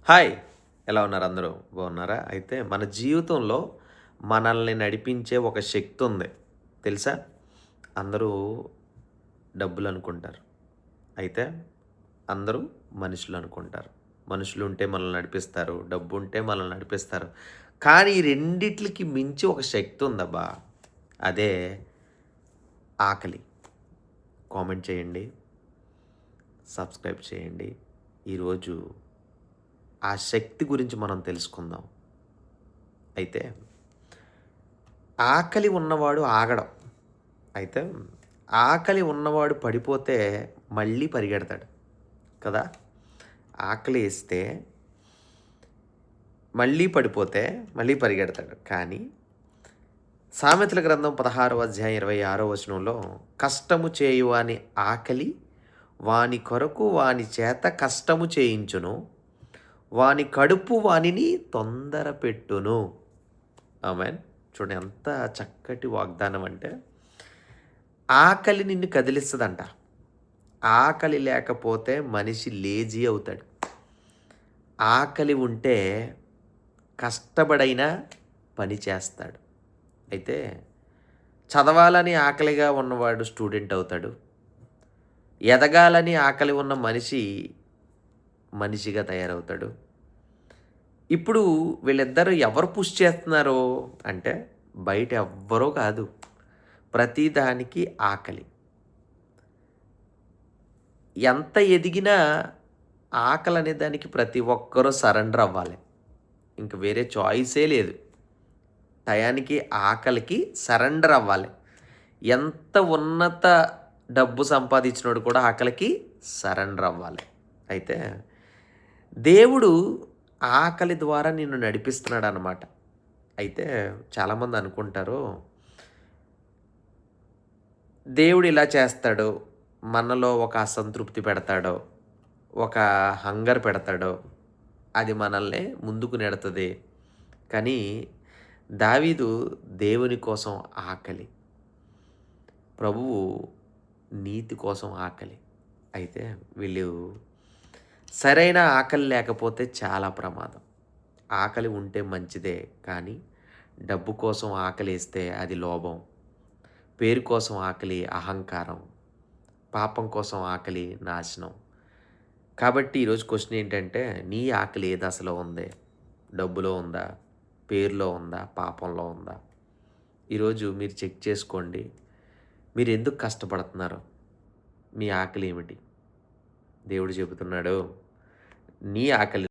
Hi! ఎలా ఉన్నారు అందరూ? బాగున్నారా? అయితే మన జీవితంలో మనల్ని నడిపించే ఒక శక్తి ఉంది. తెలుసా? అందరూ డబ్బులనుకుంటారు. అయితే అందరూ మనుషులనుకుంటారు. మనుషులుంటే మనల్ని నడిపిస్తారు. డబ్బుంటే మనల్ని నడిపిస్తారు. కానీ ఈ రెండిట్లికి మించి ఒక శక్తి ఉందబ్బా! అదే ఆకలి. కామెంట్ చేయండి. సబ్స్క్రైబ్ చేయండి. ఈరోజు ఆ శక్తి గురించి మనం తెలుసుకుందాం. అయితే ఆకలి ఉన్నవాడు ఆగడం. అయితే ఆకలి ఉన్నవాడు పడిపోతే మళ్ళీ పరిగెడతాడు కదా! ఆకలేస్తే మళ్ళీ పడిపోతే మళ్ళీ పరిగెడతాడు. కానీ సామెతల గ్రంథం 16వ అధ్యాయం 26వ వచనంలో కష్టము చేయువాని ఆకలి వాని కొరకు వాని చేత కష్టము చేయించును. వాని కడుపు వానిని తొందరపెట్టును. ఆమేన్. చూడండి ఎంత చక్కటి వాగ్దానం అంటే, ఆకలి నిన్ను కదిలిస్తదంట. ఆకలి లేకపోతే మనిషి లేజీ అవుతాడు. ఆకలి ఉంటే కష్టపడైనా పని చేస్తాడు. అయితే చదవాలని ఆకలిగా ఉన్నవాడు స్టూడెంట్ అవుతాడు. ఎదగాలని ఆకలి ఉన్న మనిషి మనిషిగా తయారవుతాడు. ఇప్పుడు వీళ్ళిద్దరూ ఎవరు పుష్ చేస్తున్నారో అంటే బయట ఎవ్వరో కాదు. ప్రతిదానికి ఆకలి. ఎంత ఎదిగినా ఆకలనే దానికి ప్రతి ఒక్కరూ సరెండర్ అవ్వాలి. ఇంక వేరే చాయిసే లేదు. టయానికి ఆకలికి సరెండర్ అవ్వాలి. ఎంత ఉన్నత డబ్బు సంపాదించినోడు కూడా ఆకలికి సరెండర్ అవ్వాలి. అయితే దేవుడు ఆకలి ద్వారా నిన్ను నడిపిస్తున్నాడనమాట. అయితే చాలామంది అనుకుంటారు, దేవుడు ఇలా చేస్తాడు, మనలో ఒక అసంతృప్తి పెడతాడో, ఒక హంగర్ పెడతాడో, అది మనల్ని ముందుకు నెడతది. కానీ దావీదు దేవుని కోసం ఆకలి, ప్రభువు నీతి కోసం ఆకలి. అయితే వీళ్ళు సరైన ఆకలి లేకపోతే చాలా ప్రమాదం. ఆకలి ఉంటే మంచిదే, కానీ డబ్బు కోసం ఆకలేస్తే అది లోభం. పేరు కోసం ఆకలి అహంకారం. పాపం కోసం ఆకలి నాశనం. కాబట్టి ఈరోజు క్వెషన్ ఏంటంటే, నీ ఆకలి ఏది అసలు ఉంది? డబ్బులో ఉందా? పేరులో ఉందా? పాపంలో ఉందా? ఈరోజు మీరు చెక్ చేసుకోండి. మీరు ఎందుకు కష్టపడుతున్నారు? మీ ఆకలి ఏమిటి? దేవుడు చెబుతున్నాడు, నీ ఆకలి